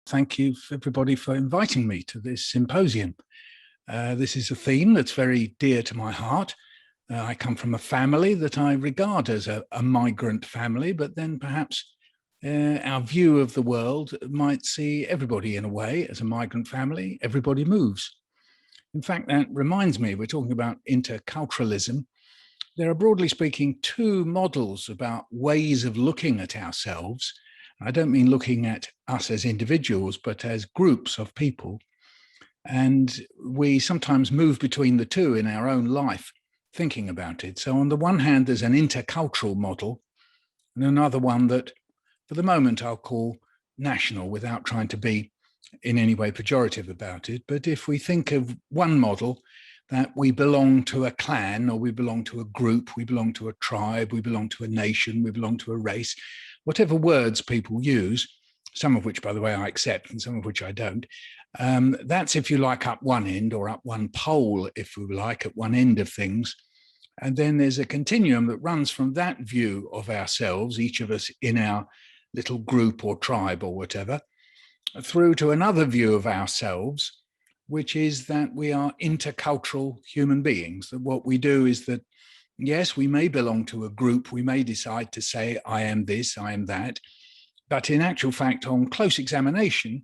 Thank you, everybody, for inviting me to this symposium. This is a theme that's very dear to my heart. I come from a family that I regard as a migrant family, but then perhaps our view of the world might see everybody in a way as a migrant family. Everybody moves. In fact, that reminds me, we're talking about interculturalism. There are, broadly speaking, two models about ways of looking at ourselves. I don't mean looking at us as individuals, but as groups of people. And we sometimes move between the two in our own life, thinking about it. So on the one hand, there's an intercultural model, and another one that, for the moment, I'll call national, without trying to be in any way pejorative about it. But if we think of one model, that we belong to a clan, or we belong to a group, we belong to a tribe, we belong to a nation, we belong to a race, whatever words people use, some of which, by the way, I accept and some of which I don't, that's, if you like, up one end, or up one pole, if we like, at one end of things. And then there's a continuum that runs from that view of ourselves, each of us in our little group or tribe or whatever, through to another view of ourselves, which is that we are intercultural human beings. That what we do is that, yes, we may belong to a group, we may decide to say, I am this, I am that, but in actual fact, on close examination,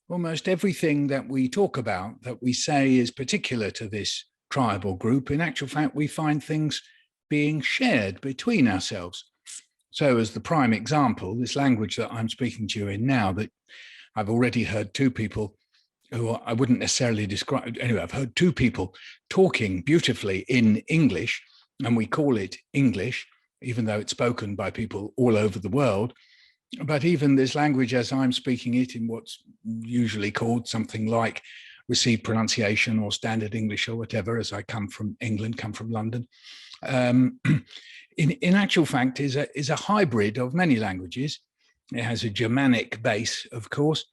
almost everything that we talk about, that we say is particular to this tribe or group, in actual fact, we find things being shared between ourselves. So as the prime example, this language that I'm speaking to you in now, that I've already heard two people who I wouldn't necessarily describe, anyway, I've heard two people talking beautifully in English, and we call it English, even though it's spoken by people all over the world. But even this language, as I'm speaking it in what's usually called something like received pronunciation or standard English or whatever, as I come from England, come from London, in actual fact is a hybrid of many languages. It has a Germanic base, of course,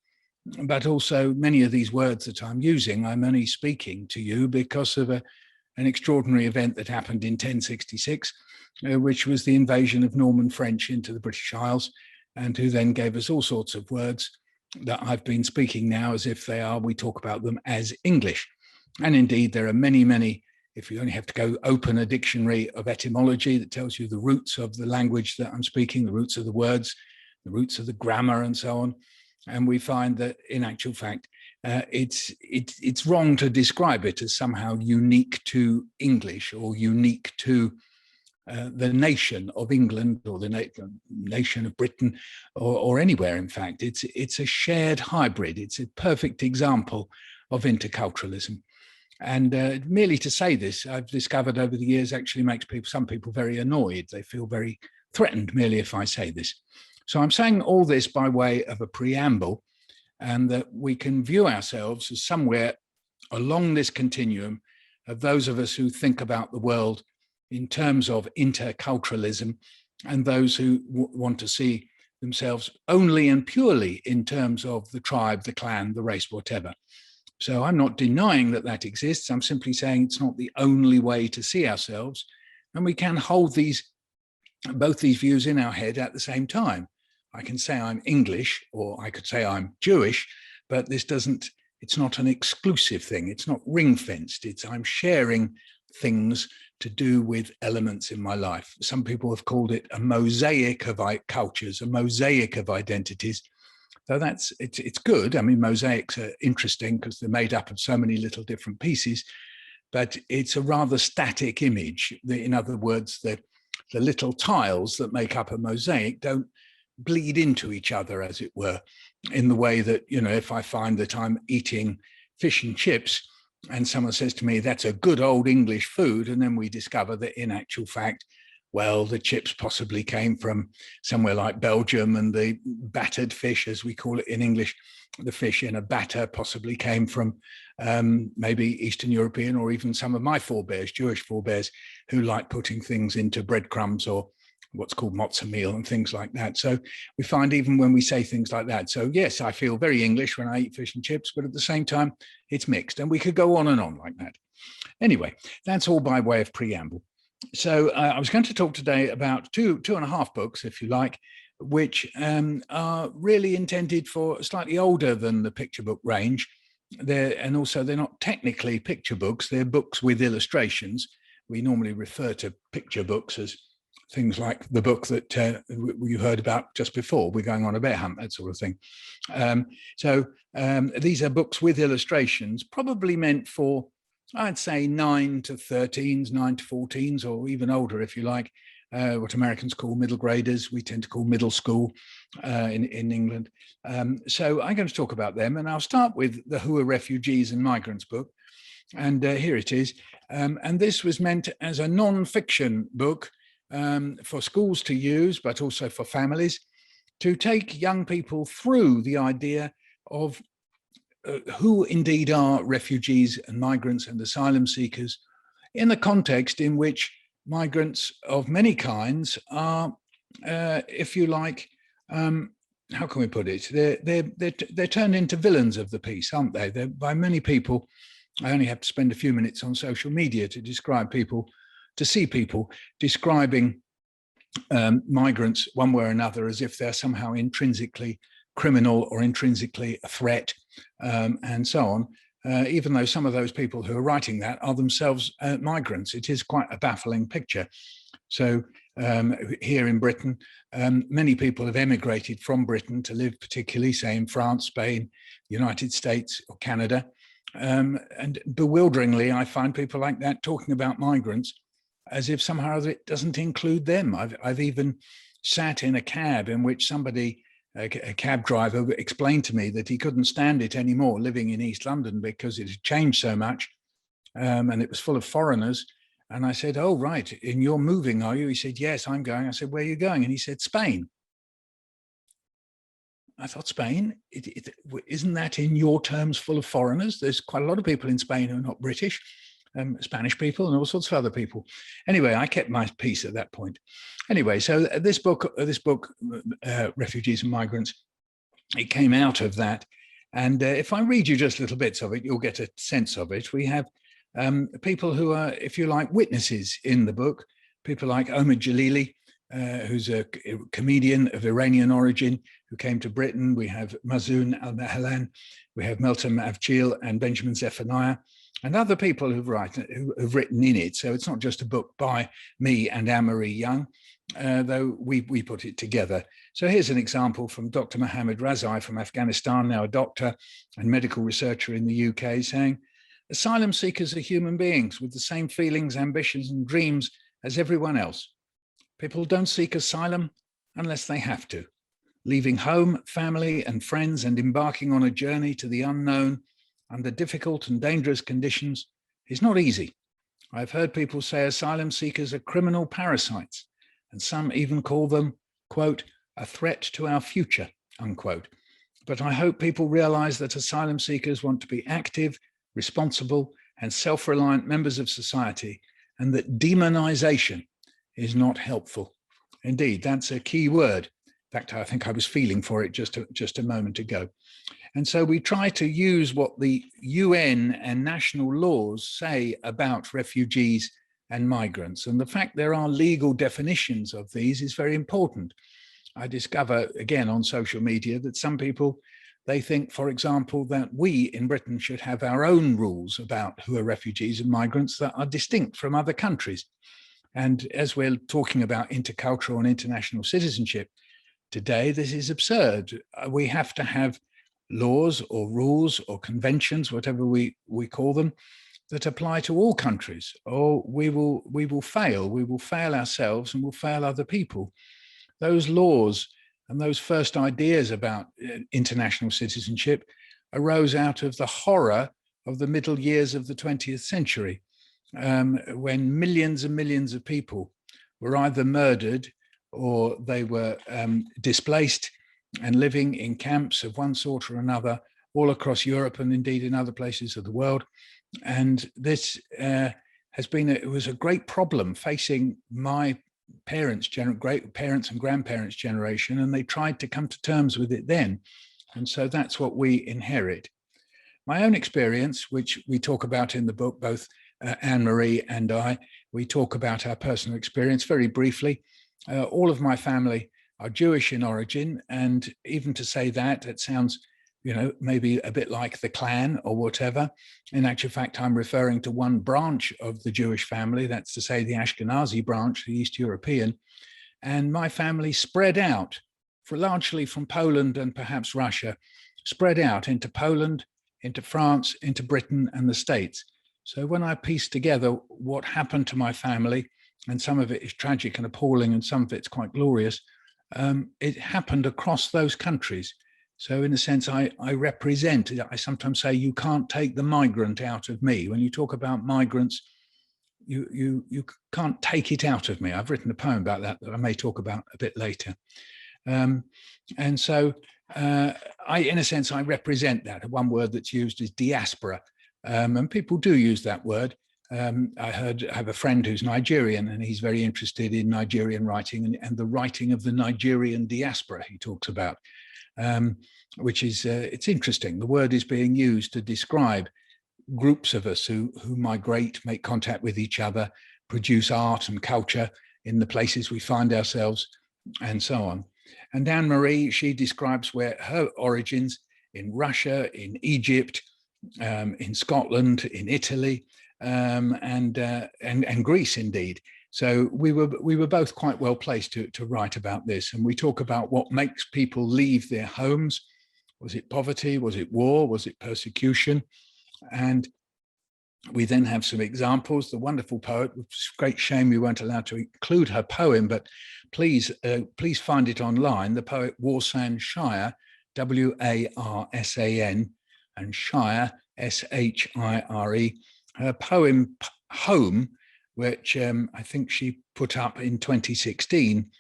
but also many of these words that I'm using, I'm only speaking to you because of an extraordinary event that happened in 1066, which was the invasion of Norman French into the British Isles, and who then gave us all sorts of words that I've been speaking now as if they are, we talk about them as English. And indeed, there are many, many, if you only have to go open a dictionary of etymology that tells you the roots of the language that I'm speaking, the roots of the words, the roots of the grammar and so on. And we find that in actual fact, it's wrong to describe it as somehow unique to English or unique to the nation of England or the nation of Britain or anywhere. In fact, it's a shared hybrid. It's a perfect example of interculturalism. And merely to say this, I've discovered over the years, actually makes some people very annoyed. They feel very threatened merely if I say this. So I'm saying all this by way of a preamble, and that we can view ourselves as somewhere along this continuum of those of us who think about the world in terms of interculturalism, and those who want to see themselves only and purely in terms of the tribe, the clan, the race, whatever. So I'm not denying that that exists. I'm simply saying it's not the only way to see ourselves, and we can hold both these views in our head at the same time. I can say I'm English, or I could say I'm Jewish, but it's not an exclusive thing. It's not ring-fenced. I'm sharing things to do with elements in my life. Some people have called it a mosaic of cultures, a mosaic of identities. So it's good. I mean, mosaics are interesting because they're made up of so many little different pieces, but it's a rather static image. In other words, the little tiles that make up a mosaic don't bleed into each other, as it were, in the way that, if I find that I'm eating fish and chips and someone says to me, that's a good old English food, and then we discover that in actual fact, well, the chips possibly came from somewhere like Belgium, and the battered fish, as we call it in English, the fish in a batter possibly came from maybe Eastern European, or even some of my forebears, Jewish forebears, who like putting things into breadcrumbs or what's called matzah meal and things like that. So we find even when we say things like that, so yes, I feel very English when I eat fish and chips, but at the same time, it's mixed, and we could go on and on like that. Anyway, that's all by way of preamble. So I was going to talk today about two and a half books, if you like, which are really intended for slightly older than the picture book range. And also they're not technically picture books, they're books with illustrations. We normally refer to picture books as things like the book that you heard about just before, We're Going on a Bear Hunt, that sort of thing. These are books with illustrations, probably meant for, I'd say, 9 to 13s, 9 to 14s, or even older if you like, what Americans call middle graders. We tend to call middle school in England. So I'm going to talk about them, and I'll start with the Who Are Refugees and Migrants book. And here it is. And this was meant as a non-fiction book for schools to use, but also for families, to take young people through the idea of who indeed are refugees and migrants and asylum seekers in the context in which migrants of many kinds are, if you like, how can we put it? They're turned into villains of the piece, aren't they? They're, by many people, I only have to spend a few minutes on social media to describe people, to see people describing migrants one way or another as if they're somehow intrinsically criminal or intrinsically a threat, and so on, even though some of those people who are writing that are themselves migrants. It is quite a baffling picture. So here in Britain, many people have emigrated from Britain to live particularly, say, in France, Spain, United States or Canada. And bewilderingly, I find people like that talking about migrants as if somehow it doesn't include them. I've even sat in a cab in which somebody, a cab driver, explained to me that he couldn't stand it anymore living in East London because it had changed so much, and it was full of foreigners. And I said, "Oh, right, and you're moving, are you?" He said, "Yes, I'm going." I said, "Where are you going?" And he said, "Spain." I thought, Spain? Isn't that in your terms full of foreigners? There's quite a lot of people in Spain who are not British, Spanish people and all sorts of other people. Anyway, I kept my peace at that point. Anyway, so this book, Refugees and Migrants, it came out of that. And if I read you just little bits of it, you'll get a sense of it. We have people who are, if you like, witnesses in the book, people like Omid Jalili, who's a comedian of Iranian origin who came to Britain. We have Mazoun Al-Mahlan, we have Meltem Avcil and Benjamin Zephaniah, and other people who've written in it. So it's not just a book by me and Anne-Marie Young, though we put it together. So here's an example from Dr. Mohammed Razai from Afghanistan, now a doctor and medical researcher in the UK, saying, "Asylum seekers are human beings with the same feelings, ambitions, and dreams as everyone else. People don't seek asylum unless they have to. Leaving home, family, and friends and embarking on a journey to the unknown under difficult and dangerous conditions is not easy. I've heard people say asylum seekers are criminal parasites, and some even call them, quote, a threat to our future, unquote. But I hope people realize that asylum seekers want to be active, responsible, and self-reliant members of society, and that demonization is not helpful." Indeed, that's a key word. In fact, I think I was feeling for it just a moment ago. And so we try to use what the UN and national laws say about refugees and migrants. And the fact there are legal definitions of these is very important. I discover, again, on social media that some people, they think, for example, that we in Britain should have our own rules about who are refugees and migrants that are distinct from other countries. And as we're talking about intercultural and international citizenship today, this is absurd. We have to have laws or rules or conventions, whatever we call them, that apply to all countries, or we will fail. We will fail ourselves and will fail other people. Those laws and those first ideas about international citizenship arose out of the horror of the middle years of the 20th century. When millions and millions of people were either murdered or they were displaced and living in camps of one sort or another all across Europe and indeed in other places of the world. And this it was a great problem facing my great parents and grandparents' generation, and they tried to come to terms with it then. And so that's what we inherit. My own experience, which we talk about in the book, both Anne-Marie and I, we talk about our personal experience very briefly. All of my family are Jewish in origin. And even to say that, it sounds, maybe a bit like the clan or whatever. In actual fact, I'm referring to one branch of the Jewish family, that's to say the Ashkenazi branch, the East European. And my family spread out largely from Poland and perhaps Russia, spread out into Poland, into France, into Britain and the States. So when I piece together what happened to my family, and some of it is tragic and appalling and some of it's quite glorious, it happened across those countries. So in a sense, I represent, I sometimes say, you can't take the migrant out of me. When you talk about migrants, you can't take it out of me. I've written a poem about that I may talk about a bit later. And so in a sense, I represent that. One word that's used is diaspora. And people do use that word. I have a friend who's Nigerian, and he's very interested in Nigerian writing and the writing of the Nigerian diaspora he talks about, which is, it's interesting. The word is being used to describe groups of us who migrate, make contact with each other, produce art and culture in the places we find ourselves, and so on. And Anne-Marie, she describes where her origins in Russia, in Egypt, in Scotland, in Italy, and Greece indeed. So we were both quite well placed to write about this. And we talk about what makes people leave their homes. Was it poverty? Was it war? Was it persecution? And we then have some examples. The wonderful poet, it's a great shame we weren't allowed to include her poem, but please find it online. The poet Warsan Shire, W-A-R-S-A-N, and Shire, S-H-I-R-E. Her poem Home, which I think she put up in 2016.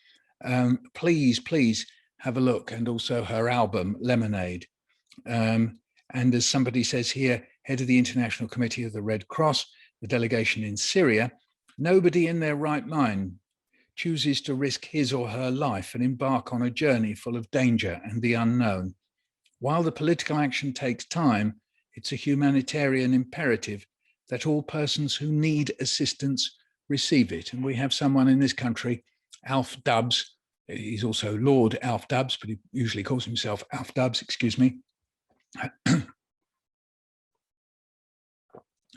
Please have a look, and also her album Lemonade. And as somebody says here, head of the International Committee of the Red Cross, the delegation in Syria, nobody in their right mind chooses to risk his or her life and embark on a journey full of danger and the unknown. While the political action takes time, it's a humanitarian imperative that all persons who need assistance receive it. And we have someone in this country, Alf Dubs, he's also Lord Alf Dubs, but he usually calls himself Alf Dubs, excuse me,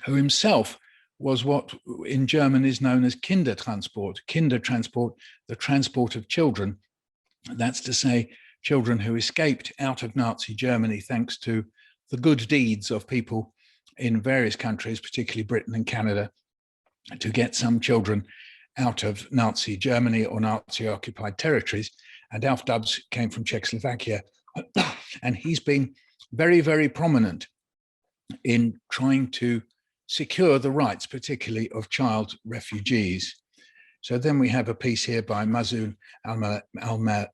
who himself was what in German is known as Kindertransport, the transport of children. That's to say, children who escaped out of Nazi Germany thanks to the good deeds of people in various countries, particularly Britain and Canada, to get some children out of Nazi Germany or Nazi-occupied territories. And Alf Dubs came from Czechoslovakia, and he's been very, very prominent in trying to secure the rights, particularly of child refugees. So then we have a piece here by Mazun Al-Melehan.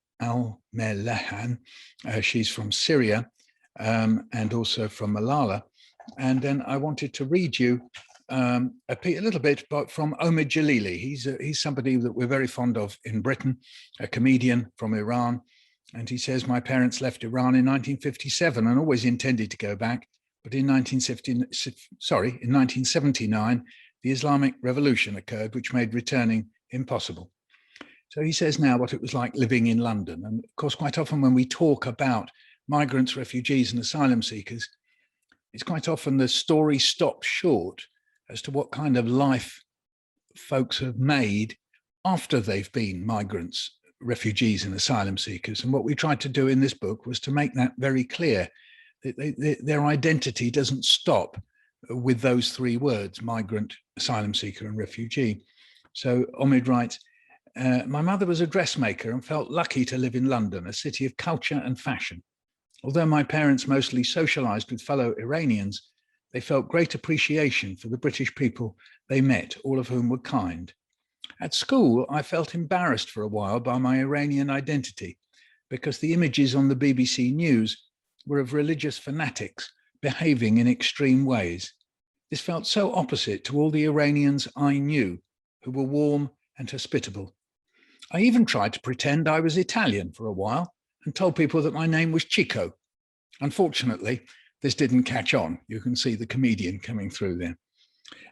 She's from Syria and also from Malala. And then I wanted to read you a little bit from Omid Jalili. He's somebody that we're very fond of in Britain, a comedian from Iran. And he says, my parents left Iran in 1957 and always intended to go back. But in 1979, the Islamic Revolution occurred, which made returning impossible. So he says now what it was like living in London. And of course, quite often when we talk about migrants, refugees, and asylum seekers, it's quite often the story stops short as to what kind of life folks have made after they've been migrants, refugees, and asylum seekers. And what we tried to do in this book was to make that very clear. Their identity doesn't stop with those three words, migrant, asylum seeker, and refugee. So Omid writes, my mother was a dressmaker and felt lucky to live in London, a city of culture and fashion. Although my parents mostly socialized with fellow Iranians, they felt great appreciation for the British people they met, all of whom were kind. At school, I felt embarrassed for a while by my Iranian identity because the images on the BBC News were of religious fanatics behaving in extreme ways. This felt so opposite to all the Iranians I knew, who were warm and hospitable. I even tried to pretend I was Italian for a while and told people that my name was Chico. Unfortunately, this didn't catch on. You can see the comedian coming through there.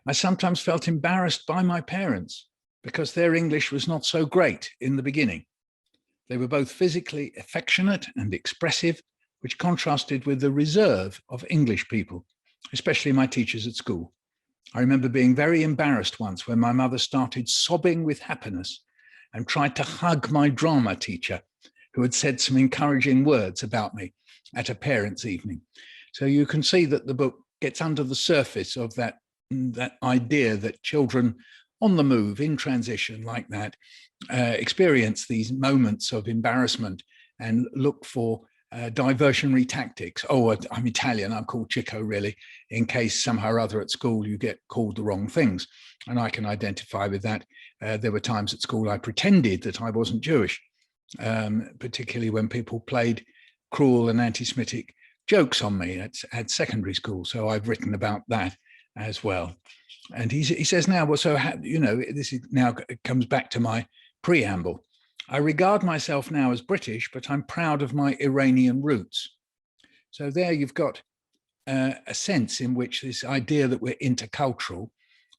I sometimes felt embarrassed by my parents because their English was not so great in the beginning. They were both physically affectionate and expressive, which contrasted with the reserve of English people, especially my teachers at school. I remember being very embarrassed once when my mother started sobbing with happiness and tried to hug my drama teacher, who had said some encouraging words about me at a parents' evening. So you can see that the book gets under the surface of that idea that children on the move, in transition like that, experience these moments of embarrassment and look for diversionary tactics. Oh, I'm Italian, I'm called Chico, really, in case somehow or other at school you get called the wrong things. And I can identify with that. There were times at school I pretended that I wasn't Jewish, particularly when people played cruel and anti-Semitic jokes on me at secondary school. So I've written about that as well. And he says now, well, so, this is now comes back to my preamble. I regard myself now as British, but I'm proud of my Iranian roots. So there you've got a sense in which this idea that we're intercultural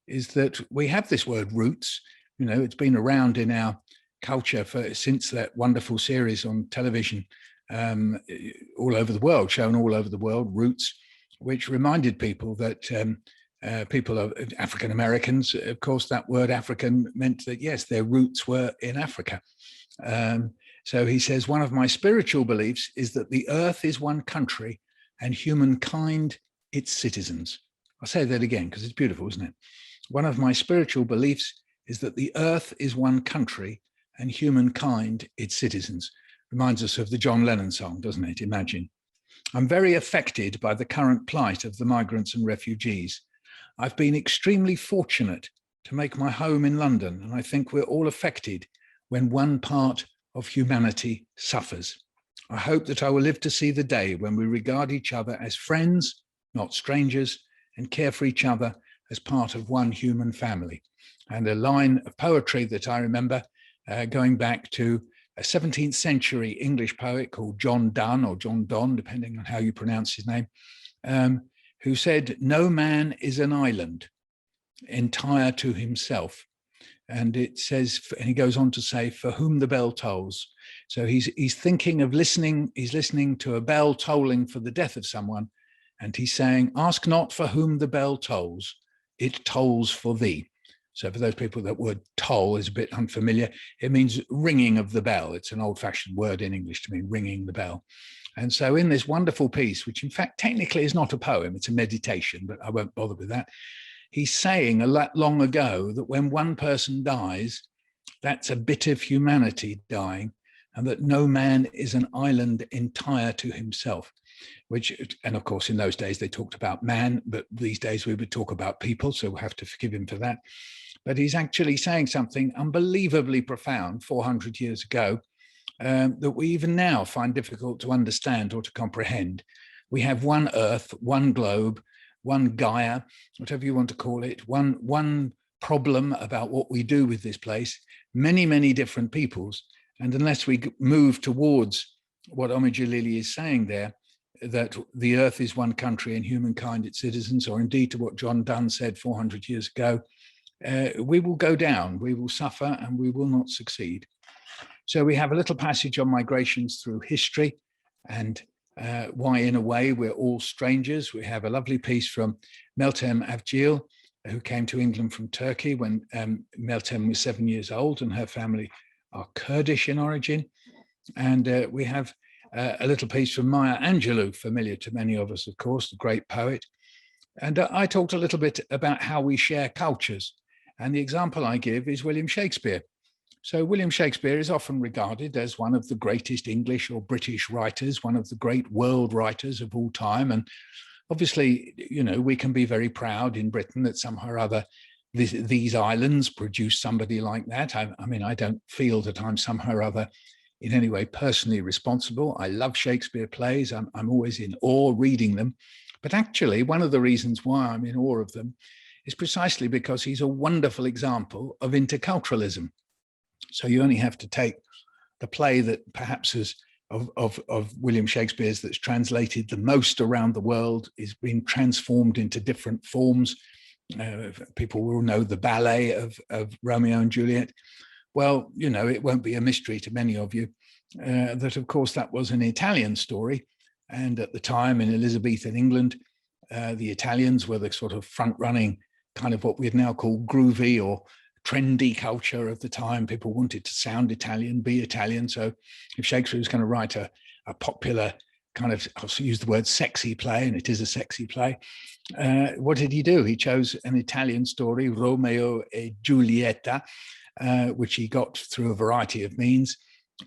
is that we have this word roots. It's been around in our culture since that wonderful series on television all over the world, shown all over the world, Roots, which reminded people that people of African Americans, of course, that word African meant that, yes, their roots were in Africa. So he says, one of my spiritual beliefs is that the earth is one country and humankind its citizens. I'll say that again because it's beautiful, isn't it? One of my spiritual beliefs is that the earth is one country and humankind its citizens. Reminds us of the John Lennon song, doesn't it? Imagine. I'm very affected by the current plight of the migrants and refugees. I've been extremely fortunate to make my home in London, and I think we're all affected when one part of humanity suffers. I hope that I will live to see the day when we regard each other as friends, not strangers, and care for each other as part of one human family. And a line of poetry that I remember going back to a 17th century English poet called John Donne, or John Donne, depending on how you pronounce his name, who said, "No man is an island, entire to himself." And it says, and he goes on to say, "For whom the bell tolls." So he's thinking of listening, he's listening to a bell tolling for the death of someone, and he's saying, "Ask not for whom the bell tolls, it tolls for thee." So for those people, that word toll is a bit unfamiliar. It means ringing of the bell. It's an old-fashioned word in English to mean ringing the bell. And so in this wonderful piece, which in fact technically is not a poem, it's a meditation, but I won't bother with that. He's saying a lot long ago that when one person dies, that's a bit of humanity dying, and that no man is an island entire to himself. And of course, in those days, they talked about man, but these days we would talk about people, so we'll have to forgive him for that. But he's actually saying something unbelievably profound 400 years ago that we even now find difficult to understand or to comprehend. We have one Earth, one globe, one Gaia, whatever you want to call it, one problem about what we do with this place, many, many different peoples. And unless we move towards what Omid is saying there, that the earth is one country and humankind its citizens, or indeed to what John Donne said 400 years ago, we will go down, we will suffer, and we will not succeed. So we have a little passage on migrations through history and why, in a way, we're all strangers. We have a lovely piece from Meltem Avcil, who came to England from Turkey when Meltem was 7 years old, and her family are Kurdish in origin. And we have a little piece from Maya Angelou, familiar to many of us, of course, the great poet. And I talked a little bit about how we share cultures. And the example I give is William Shakespeare. So William Shakespeare is often regarded as one of the greatest English or British writers, one of the great world writers of all time. And obviously, we can be very proud in Britain that somehow or other these islands produce somebody like that. I mean, I don't feel that I'm somehow or other in any way personally responsible. I love Shakespeare plays. I'm always in awe reading them. But actually, one of the reasons why I'm in awe of them is precisely because he's a wonderful example of interculturalism. So you only have to take the play that perhaps is of William Shakespeare's that's translated the most around the world, is being transformed into different forms. People will know the ballet of Romeo and Juliet. Well, it won't be a mystery to many of you that, of course, that was an Italian story. And at the time in Elizabethan England, the Italians were the sort of front-running kind of what we'd now call groovy or trendy culture of the time. People wanted to sound Italian, be Italian. So if Shakespeare was going to write a popular kind of, I'll use the word sexy play, and it is a sexy play, what did he do? He chose an Italian story, Romeo e Giulietta, which he got through a variety of means,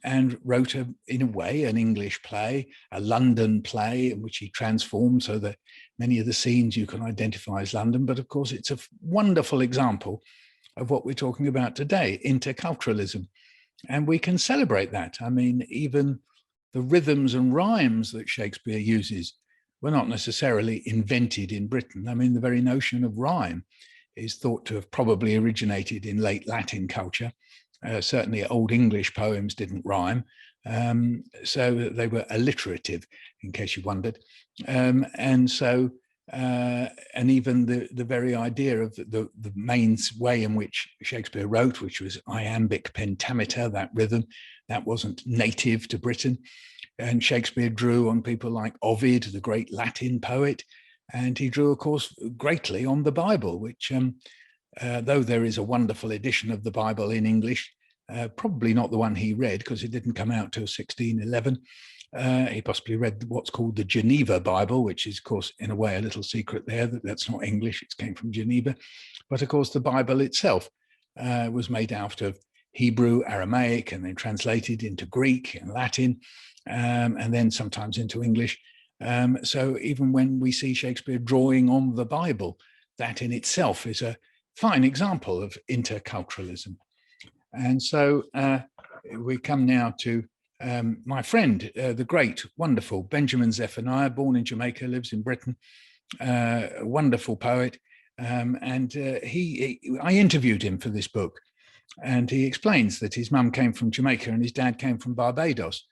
and wrote, in a way, an English play, a London play, in which he transformed so that many of the scenes you can identify as London. But of course, it's a wonderful example of what we're talking about today, interculturalism. And we can celebrate that. I mean, even the rhythms and rhymes that Shakespeare uses were not necessarily invented in Britain. I mean, the very notion of rhyme is thought to have probably originated in late Latin culture. Certainly Old English poems didn't rhyme, so they were alliterative, in case you wondered. And so, and even the very idea of the main way in which Shakespeare wrote, which was iambic pentameter, that rhythm, that wasn't native to Britain. And Shakespeare drew on people like Ovid, the great Latin poet, and he drew, of course, greatly on the Bible, which, though there is a wonderful edition of the Bible in English, probably not the one he read because it didn't come out till 1611. He possibly read what's called the Geneva Bible, which is, of course, in a way, a little secret there, that's not English, it came from Geneva. But of course, the Bible itself was made out of Hebrew, Aramaic, and then translated into Greek and Latin, and then sometimes into English. So even when we see Shakespeare drawing on the Bible, that in itself is a fine example of interculturalism. And so we come now to my friend, the great, wonderful Benjamin Zephaniah, born in Jamaica, lives in Britain, a wonderful poet. And I interviewed him for this book, and he explains that his mum came from Jamaica and his dad came from Barbados.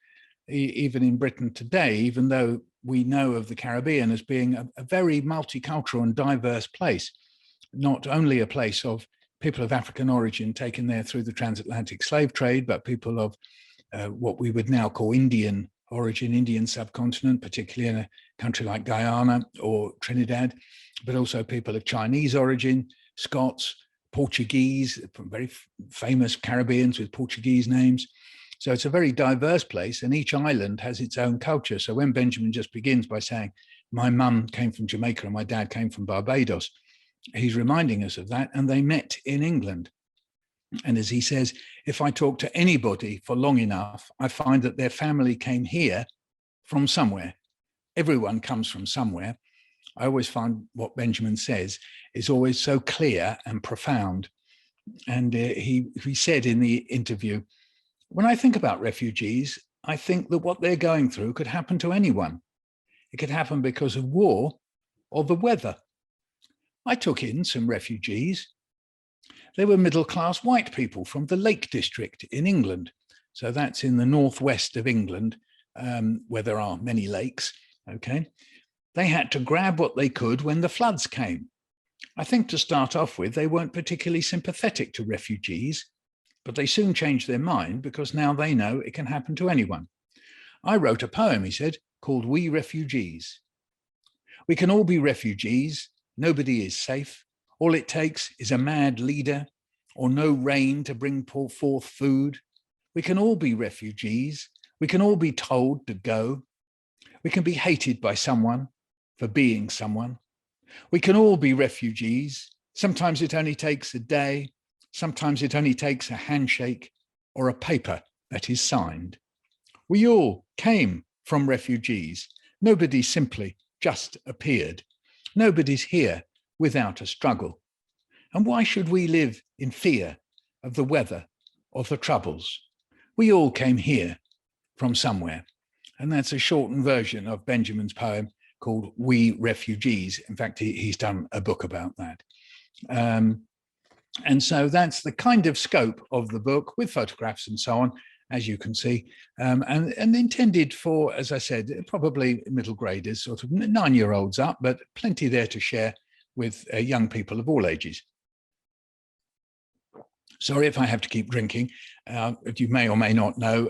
Even in Britain today, even though we know of the Caribbean as being a very multicultural and diverse place, not only a place of people of African origin taken there through the transatlantic slave trade, but people of what we would now call Indian origin, Indian subcontinent, particularly in a country like Guyana or Trinidad, but also people of Chinese origin, Scots, Portuguese, very famous Caribbeans with Portuguese names. So it's a very diverse place, and each island has its own culture. So when Benjamin just begins by saying, my mum came from Jamaica and my dad came from Barbados, he's reminding us of that, and they met in England. And as he says, if I talk to anybody for long enough, I find that their family came here from somewhere. Everyone comes from somewhere. I always find what Benjamin says is always so clear and profound. And he said in the interview, when I think about refugees, I think that what they're going through could happen to anyone. It could happen because of war or the weather. I took in some refugees. They were middle-class white people from the Lake District in England. So that's in the northwest of England, where there are many lakes, okay? They had to grab what they could when the floods came. I think to start off with, they weren't particularly sympathetic to refugees, but they soon changed their mind because now they know it can happen to anyone. I wrote a poem, he said, called We Refugees. We can all be refugees. Nobody is safe. All it takes is a mad leader or no rain to bring forth food. We can all be refugees. We can all be told to go. We can be hated by someone for being someone. We can all be refugees. Sometimes it only takes a day. Sometimes it only takes a handshake or a paper that is signed. We all came from refugees. Nobody simply just appeared. Nobody's here without a struggle. And why should we live in fear of the weather or the troubles? We all came here from somewhere. And that's a shortened version of Benjamin's poem called We Refugees. In fact, he's done a book about that. And so that's the kind of scope of the book with photographs and so on, as you can see, and intended for, as I said, probably middle graders, sort of 9-year-olds up, but plenty there to share with young people of all ages. Sorry if I have to keep drinking. You may or may not know,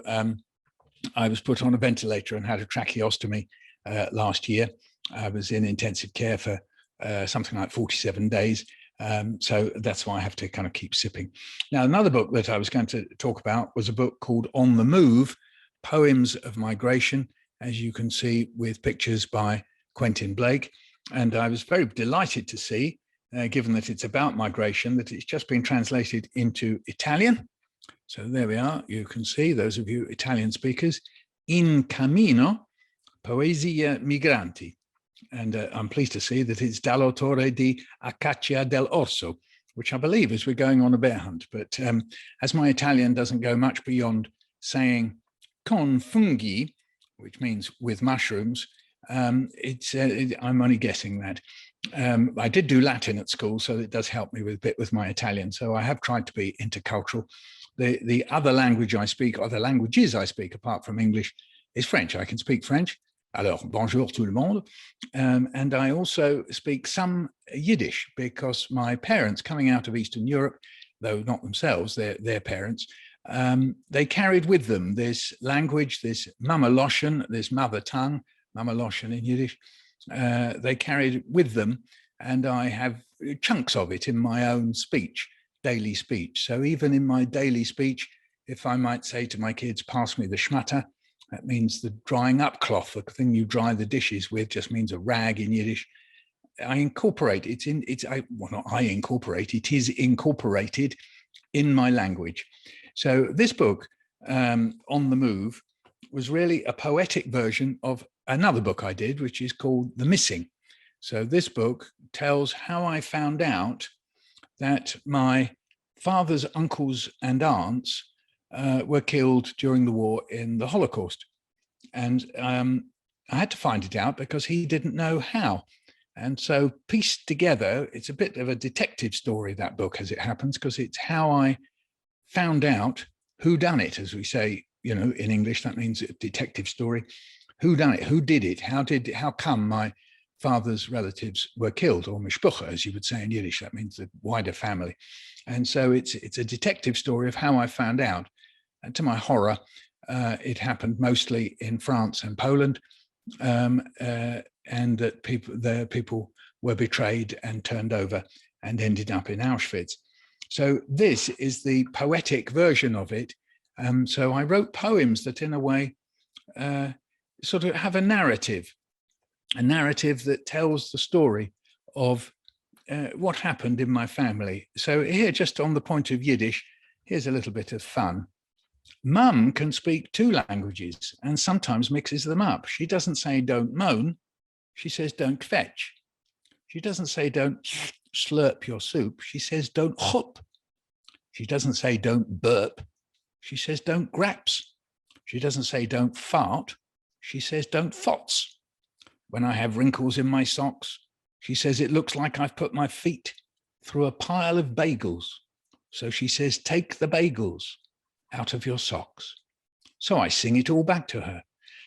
I was put on a ventilator and had a tracheostomy last year. I was in intensive care for something like 47 days. So that's why I have to kind of keep sipping. Now, another book that I was going to talk about was a book called On the Move, Poems of Migration, as you can see, with pictures by Quentin Blake. And I was very delighted to see, given that it's about migration, that it's just been translated into Italian. So there we are. You can see, those of you Italian speakers, In Cammino, Poesie Migranti. And I'm pleased to see that it's Dall'autore di Acacia dell'Orso, which I believe is we're going on a bear hunt. But as my Italian doesn't go much beyond saying con funghi, which means with mushrooms, I'm only guessing that. I did do Latin at school, so it does help me with a bit with my Italian. So I have tried to be intercultural. The other language I speak, or the languages I speak apart from English, is French. I can speak French. Alors, bonjour tout le monde. And I also speak some Yiddish because my parents coming out of Eastern Europe, though not themselves, their parents, they carried with them this language, this Mamaloshan, this mother tongue, Mamaloshan in Yiddish. They carried with them, and I have chunks of it in my own speech, daily speech. So even in my daily speech, if I might say to my kids, pass me the schmatter, that means the drying up cloth, the thing you dry the dishes with, just means a rag in Yiddish. I incorporate it well, not I incorporate, it is incorporated in my language. So this book, On the Move, was really a poetic version of another book I did, which is called The Missing. So this book tells how I found out that my father's uncles and aunts were killed during the war in the Holocaust. And I had to find it out because he didn't know how. And so pieced together, it's a bit of a detective story, that book, as it happens, because it's how I found out who done it, as we say, in English, that means a detective story. Who done it? Who did it? How come my father's relatives were killed, or mishpucha, as you would say in Yiddish, that means the wider family. And so it's a detective story of how I found out. And to my horror, it happened mostly in France and Poland, and that people were betrayed and turned over and ended up in Auschwitz. So this is the poetic version of it. So I wrote poems that, in a way, sort of have a narrative that tells the story of what happened in my family. So here, just on the point of Yiddish, here's a little bit of fun. Mum can speak two languages and sometimes mixes them up. She doesn't say don't moan, she says don't fetch. She doesn't say don't slurp your soup, she says don't chup. She doesn't say don't burp, she says don't graps. She doesn't say don't fart, she says don't fots. When I have wrinkles in my socks, she says it looks like I've put my feet through a pile of bagels. So she says, take the bagels out of your socks. So I sing it all back to her.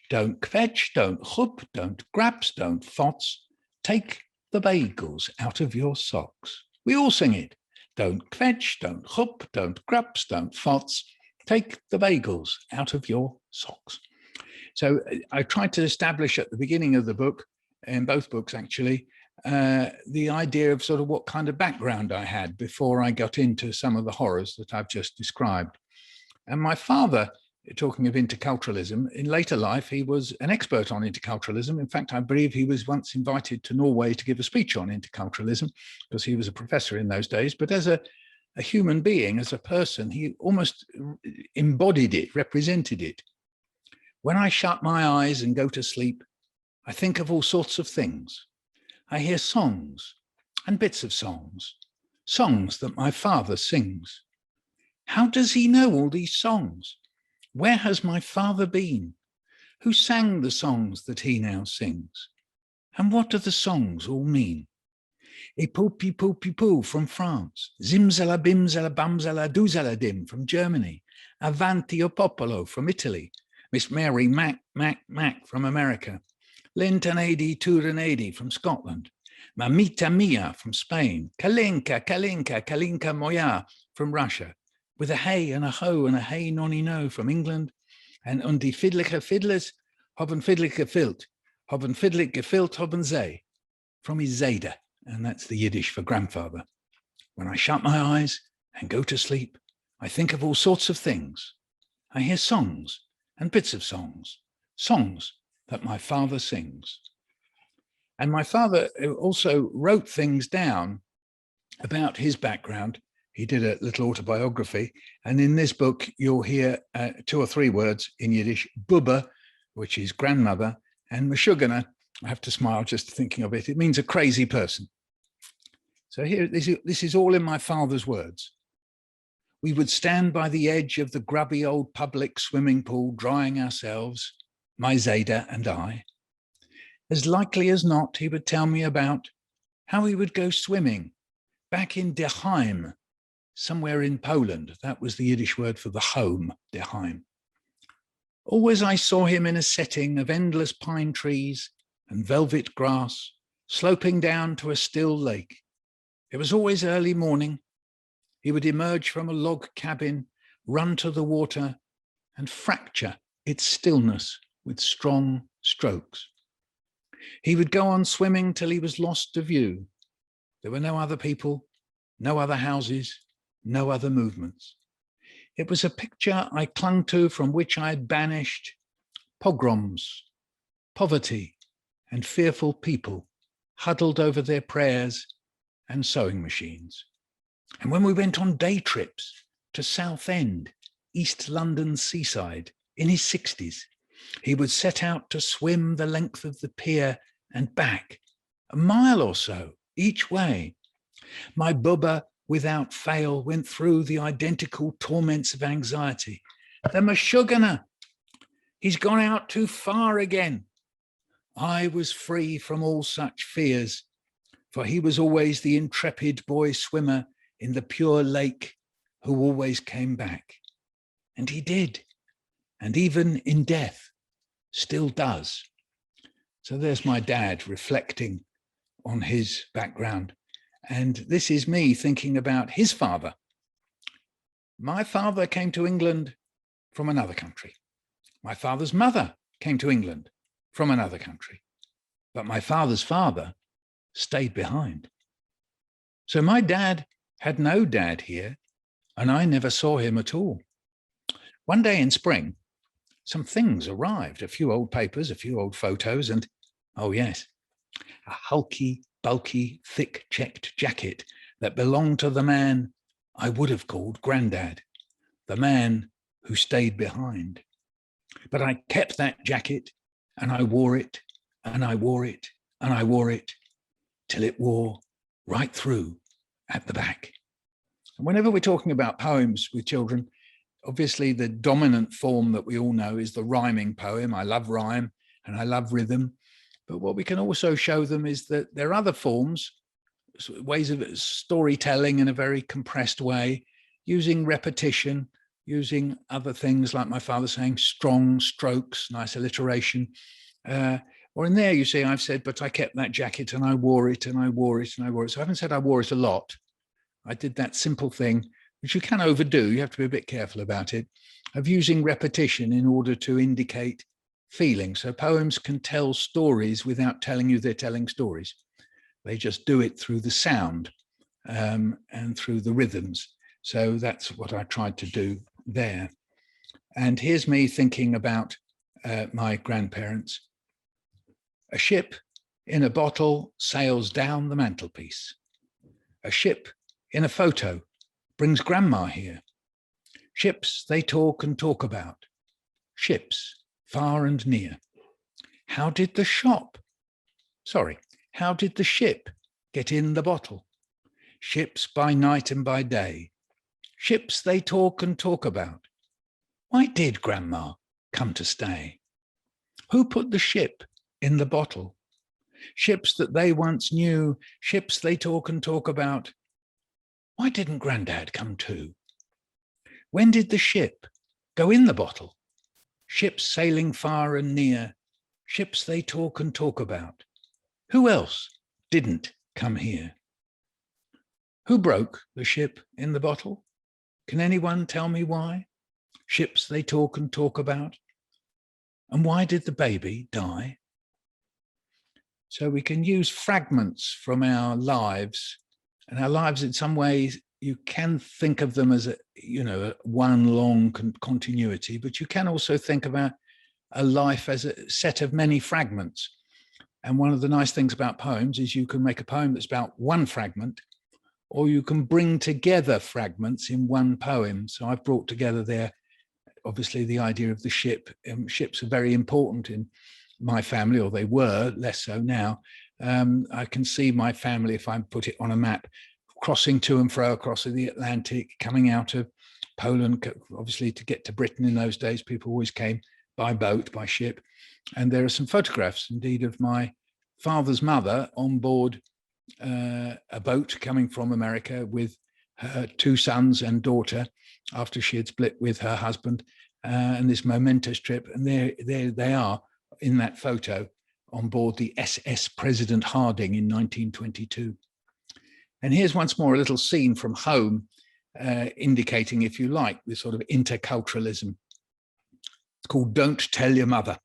Don't kvetch, don't chup, don't graps, don't fots. Take the bagels out of your socks. We all sing it. Don't kvetch, don't chup, don't graps, don't fots. Take the bagels out of your socks. So I tried to establish at the beginning of the book, in both books actually, the idea of sort of what kind of background I had before I got into some of the horrors that I've just described. And my father, talking of interculturalism, in later life, he was an expert on interculturalism. In fact, I believe he was once invited to Norway to give a speech on interculturalism because he was a professor in those days. But as a human being, as a person, he almost embodied it, represented it. When I shut my eyes and go to sleep, I think of all sorts of things. I hear songs and bits of songs that my father sings. How does he know all these songs? Where has my father been? Who sang the songs that he now sings? And what do the songs all mean? E poopy poopy poo from France, zimzala bimzala bamzala doozala dim from Germany, Avanti o Popolo from Italy, Miss Mary Mac Mac Mac from America, Lintanadi Turanadi from Scotland, Mamita Mia from Spain, Kalinka Kalinka Kalinka Moya from Russia, with a hey and a ho and a hey nonny no from England, Und die fiddliche fiddlers haben fiddlich gefilt, haben fiddlich gefilt, haben sie, from his Zayda, and that's the Yiddish for grandfather. When I shut my eyes and go to sleep, I think of all sorts of things. I hear songs and bits of songs, songs that my father sings. And my father also wrote things down about his background. He did a little autobiography. And in this book, you'll hear 2 or 3 words in Yiddish, Bubba, which is grandmother, and Meshugana. I have to smile just thinking of it. It means a crazy person. So here, this is all in my father's words. We would stand by the edge of the grubby old public swimming pool, drying ourselves, my Zayda and I. As likely as not, he would tell me about how he would go swimming back in Deheim, somewhere in Poland. That was the Yiddish word for the home, Deheim. Always I saw him in a setting of endless pine trees and velvet grass, sloping down to a still lake. It was always early morning. He would emerge from a log cabin, run to the water, and fracture its stillness with strong strokes. He would go on swimming till he was lost to view. There were no other people, no other houses, no other movements. It was a picture I clung to, from which I had banished pogroms, poverty, and fearful people huddled over their prayers and sewing machines. And when we went on day trips to Southend, East London's seaside, in his 60s, he would set out to swim the length of the pier and back, a mile or so each way. My Bubba, without fail, went through the identical torments of anxiety. The Meshugana, he's gone out too far again. I was free from all such fears, for he was always the intrepid boy swimmer in the pure lake who always came back. And he did, and even in death, still does. So there's my dad reflecting on his background. And this is me thinking about his father. My father came to England from another country. My father's mother came to England from another country. But my father's father stayed behind. So my dad had no dad here, and I never saw him at all. One day in spring, some things arrived, a few old papers, a few old photos, and, oh yes, a hulky, bulky, thick checked jacket that belonged to the man I would have called Grandad, the man who stayed behind. But I kept that jacket, and I wore it, and I wore it, and I wore it, till it wore right through at the back. And whenever we're talking about poems with children, obviously the dominant form that we all know is the rhyming poem. I love rhyme and I love rhythm. But what we can also show them is that there are other forms, ways of storytelling in a very compressed way, using repetition, using other things like my father saying strong strokes, nice alliteration. Or in there, you see, I've said, but I kept that jacket and I wore it and I wore it and I wore it. So I haven't said I wore it a lot. I did that simple thing, which you can overdo. You have to be a bit careful about it, of using repetition in order to indicate feeling. So poems can tell stories without telling you they're telling stories. They just do it through the sound and through the rhythms. So that's what I tried to do there. And here's me thinking about my grandparents. A ship in a bottle sails down the mantelpiece. A ship in a photo brings grandma here. Ships they talk and talk about. Ships far and near. How did the ship get in the bottle? Ships by night and by day. Ships they talk and talk about. Why did grandma come to stay? Who put the ship in the bottle? Ships that they once knew, ships they talk and talk about. Why didn't Grandad come too? When did the ship go in the bottle? Ships sailing far and near, ships they talk and talk about. Who else didn't come here? Who broke the ship in the bottle? Can anyone tell me why? Ships they talk and talk about. And why did the baby die? So we can use fragments from our lives, and our lives in some ways, you can think of them as one long continuity, but you can also think about a life as a set of many fragments. And one of the nice things about poems is you can make a poem that's about one fragment, or you can bring together fragments in one poem. So I've brought together there, obviously, the idea of the ship. Ships are very important in my family, or they were, less so now. I can see my family, if I put it on a map, crossing to and fro across the Atlantic, coming out of Poland. Obviously, to get to Britain in those days, people always came by boat, by ship. And there are some photographs, indeed, of my father's mother on board a boat coming from America with her 2 sons and daughter after she had split with her husband, and this momentous trip. And there they are in that photo on board the SS President Harding in 1922. And here's once more a little scene from home, indicating, if you like, this sort of interculturalism. It's called Don't Tell Your Mother.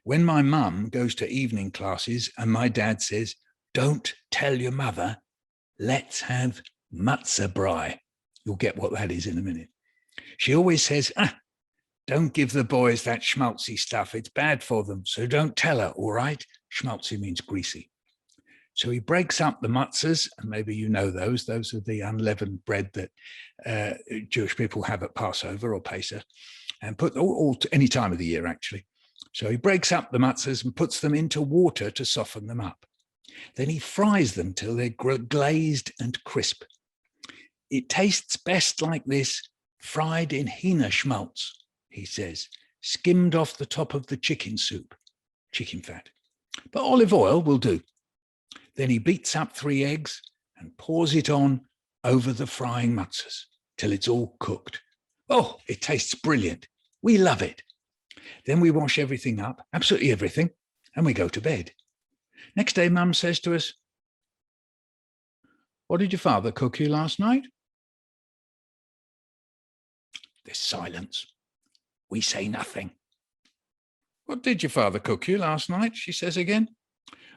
When my mum goes to evening classes and my dad says, don't tell your mother, let's have matzo brie. You'll get what that is in a minute. She always says, don't give the boys that schmaltzy stuff. It's bad for them. So don't tell her, all right? Schmaltzy means greasy. So he breaks up the matzahs, and maybe you know those. Those are the unleavened bread that Jewish people have at Passover or Pesach, and put all any time of the year, actually. So he breaks up the matzahs and puts them into water to soften them up. Then he fries them till they're glazed and crisp. It tastes best like this, fried in hina schmaltz, he says, skimmed off the top of the chicken soup, chicken fat. But olive oil will do. Then he beats up 3 eggs and pours it on over the frying matzahs till it's all cooked. Oh, it tastes brilliant. We love it. Then we wash everything up, absolutely everything, and we go to bed. Next day, Mum says to us, what did your father cook you last night? There's silence. We say nothing. What did your father cook you last night? She says again.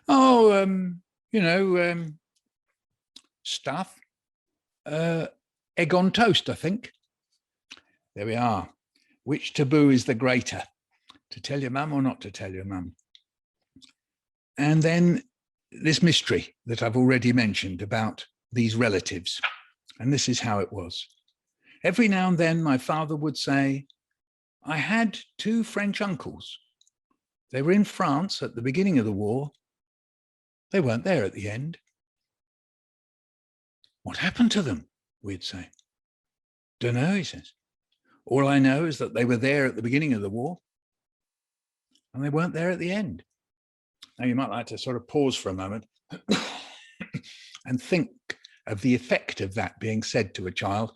Oh, stuff. Egg on toast, I think. There we are. Which taboo is the greater? To tell your mum or not to tell your mum? And then this mystery that I've already mentioned about these relatives. And this is how it was. Every now and then my father would say, I had 2 French uncles. They were in France at the beginning of the war. They weren't there at the end. What happened to them? We'd say. Don't know, he says. All I know is that they were there at the beginning of the war and they weren't there at the end. Now, you might like to sort of pause for a moment and think of the effect of that being said to a child.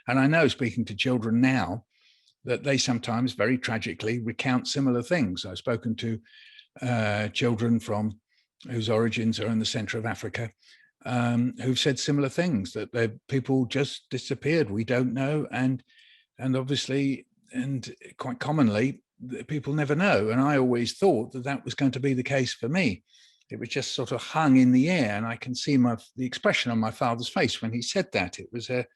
And I know, speaking to children now, that they sometimes very tragically recount similar things. I've spoken to children from whose origins are in the center of Africa, who've said similar things, that their people just disappeared. We don't know. And obviously, and quite commonly, people never know. And I always thought that that was going to be the case for me. It was just sort of hung in the air. And I can see the expression on my father's face when he said that. It was a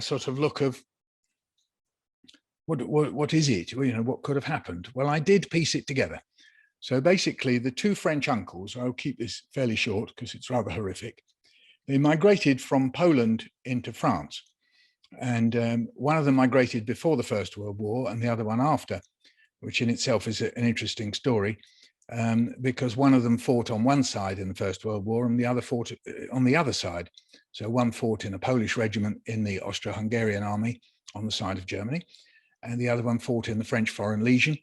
sort of look of, what is it? What could have happened? Well, I did piece it together. So basically, the 2 French uncles, I'll keep this fairly short because it's rather horrific. They migrated from Poland into France. And one of them migrated before the First World War and the other one after, which in itself is an interesting story, because one of them fought on one side in the First World War and the other fought on the other side. So one fought in a Polish regiment in the Austro-Hungarian army on the side of Germany, and the other one fought in the French Foreign Legion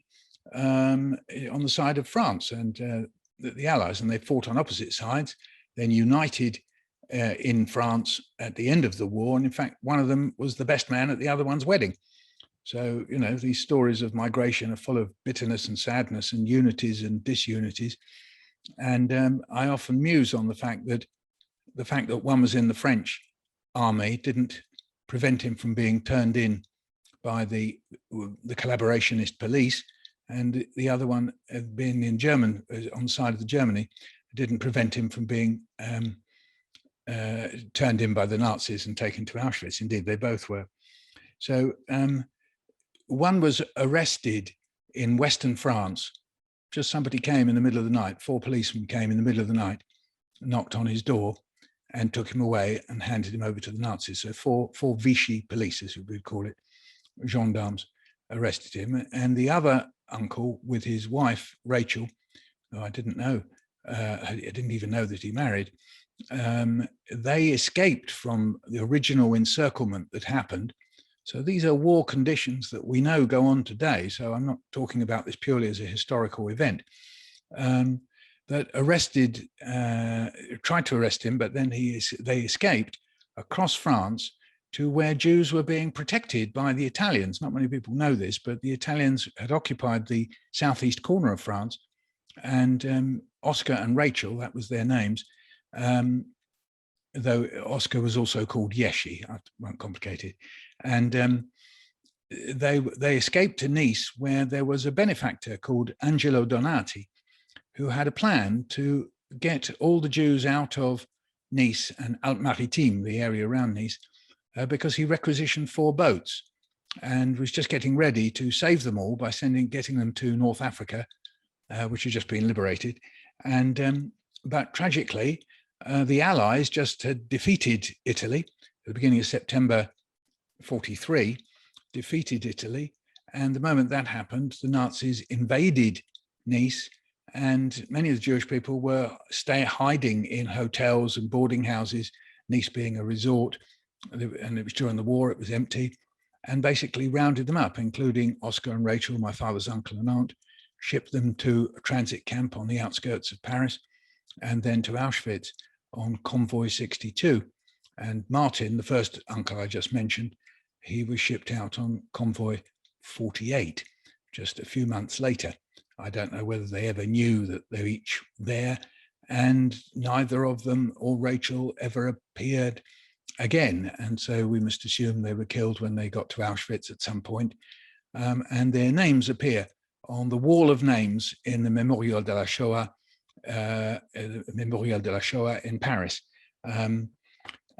on the side of France and the Allies, and they fought on opposite sides, then united in France at the end of the war. And in fact, one of them was the best man at the other one's wedding. So, these stories of migration are full of bitterness and sadness and unities and disunities. And I often muse on the fact that one was in the French army didn't prevent him from being turned in by the collaborationist police and the other one, being in German, on the side of the Germany, didn't prevent him from being turned in by the Nazis and taken to Auschwitz. Indeed, they both were. So one was arrested in Western France. Just somebody came in the middle of the night, 4 policemen came in the middle of the night, knocked on his door and took him away and handed him over to the Nazis. So four Vichy police, as we would call it, gendarmes, arrested him. And the other uncle with his wife, Rachel, who I didn't know, I didn't even know that he married, they escaped from the original encirclement that happened. So these are war conditions that we know go on today. So I'm not talking about this purely as a historical event. That arrested, tried to arrest him, but then they escaped across France to where Jews were being protected by the Italians. Not many people know this, but the Italians had occupied the southeast corner of France, and Oscar and Rachel, that was their names, though Oscar was also called Yeshi, I won't complicate it. And they escaped to Nice, where there was a benefactor called Angelo Donati, who had a plan to get all the Jews out of Nice and Alpes-Maritimes, the area around Nice, because he requisitioned 4 boats and was just getting ready to save them all by getting them to North Africa, which had just been liberated. And but tragically, the Allies just had defeated Italy at the beginning of September 43, defeated Italy. And the moment that happened, the Nazis invaded Nice, and many of the Jewish people were hiding in hotels and boarding houses, Nice being a resort, and it was during the war, it was empty, and basically rounded them up, including Oscar and Rachel, my father's uncle and aunt, shipped them to a transit camp on the outskirts of Paris, and then to Auschwitz on Convoy 62. And Martin, the first uncle I just mentioned, he was shipped out on Convoy 48, just a few months later. I don't know whether they ever knew that they were each there, and neither of them or Rachel ever appeared again. And so we must assume they were killed when they got to Auschwitz at some point. And their names appear on the wall of names in the Memorial de la Shoah, in Paris.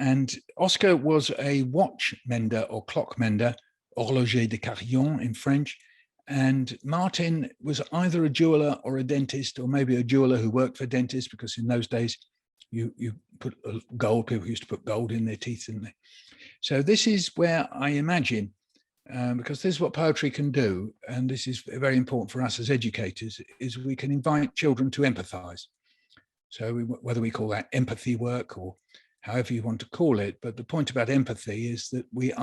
And Oscar was a watch mender or clock mender, horloger de carillon in French. And Martin was either a jeweler or a dentist, or maybe a jeweler who worked for dentists, because in those days you put gold, people used to put gold in their teeth, didn't they? So this is where I imagine, because this is what poetry can do, and this is very important for us as educators, is we can invite children to empathize. So whether we call that empathy work or however you want to call it, but the point about empathy is that we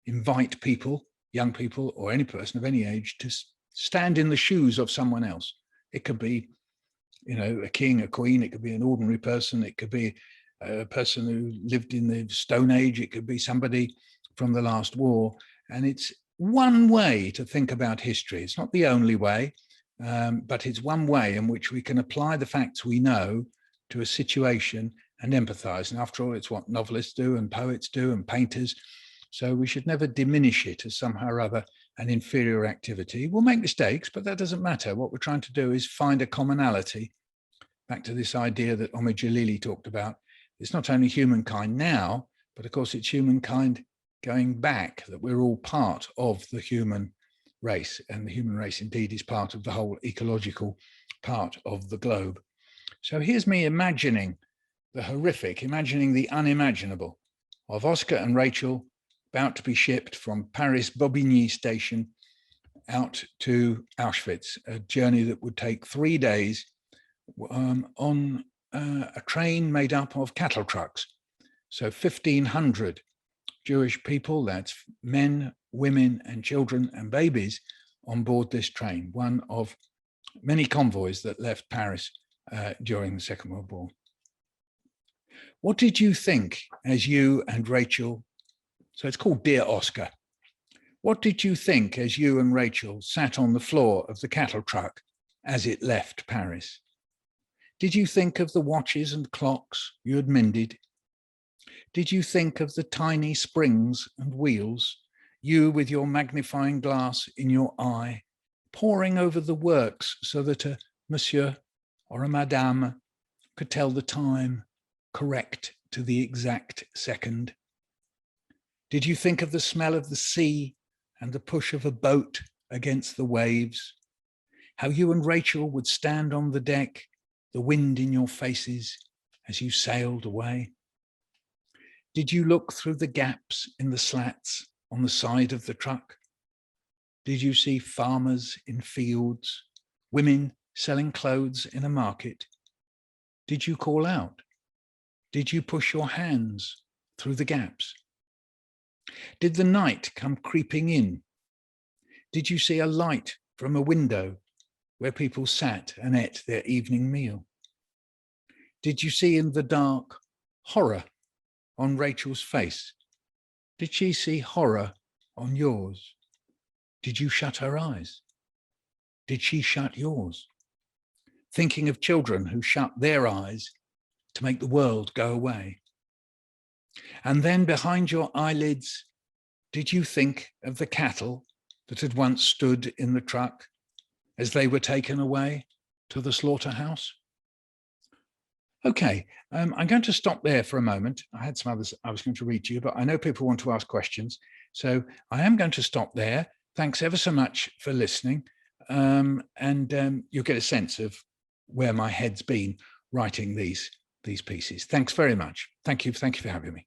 invite people, young people or any person of any age, to stand in the shoes of someone else. It could be, a king, a queen, it could be an ordinary person, it could be a person who lived in the Stone Age, it could be somebody from the last war. And it's one way to think about history. It's not the only way, but it's one way in which we can apply the facts we know to a situation and empathize. And after all, it's what novelists do and poets do and painters. So we should never diminish it as somehow or other an inferior activity. We'll make mistakes, but that doesn't matter. What we're trying to do is find a commonality. Back to this idea that Omid Jalili talked about. It's not only humankind now, but of course it's humankind going back, that we're all part of the human race. And the human race indeed is part of the whole ecological part of the globe. So here's me imagining the horrific, imagining the unimaginable of Oscar and Rachel about to be shipped from Paris Bobigny station out to Auschwitz, a journey that would take 3 days on a train made up of cattle trucks. So 1,500 Jewish people, that's men, women, and children and babies on board this train, one of many convoys that left Paris during the Second World War. What did you think as you and Rachel, so it's called Dear Oscar, what did you think as you and Rachel sat on the floor of the cattle truck as it left Paris? Did you think of the watches and clocks you had mended? Did you think of the tiny springs and wheels, you with your magnifying glass in your eye, poring over the works so that a monsieur or a madame could tell the time correct to the exact second? Did you think of the smell of the sea and the push of a boat against the waves? How you and Rachel would stand on the deck, the wind in your faces as you sailed away? Did you look through the gaps in the slats on the side of the truck? Did you see farmers in fields, women selling clothes in a market? Did you call out? Did you push your hands through the gaps? Did the night come creeping in? Did you see a light from a window where people sat and ate their evening meal? Did you see in the dark horror on Rachel's face? Did she see horror on yours? Did you shut her eyes? Did she shut yours? Thinking of children who shut their eyes to make the world go away. And then behind your eyelids, did you think of the cattle that had once stood in the truck as they were taken away to the slaughterhouse? Okay, I'm going to stop there for a moment. I had some others I was going to read to you, but I know people want to ask questions. So I am going to stop there. Thanks ever so much for listening. You'll get a sense of where my head's been writing these pieces. Thanks very much. Thank you for having me.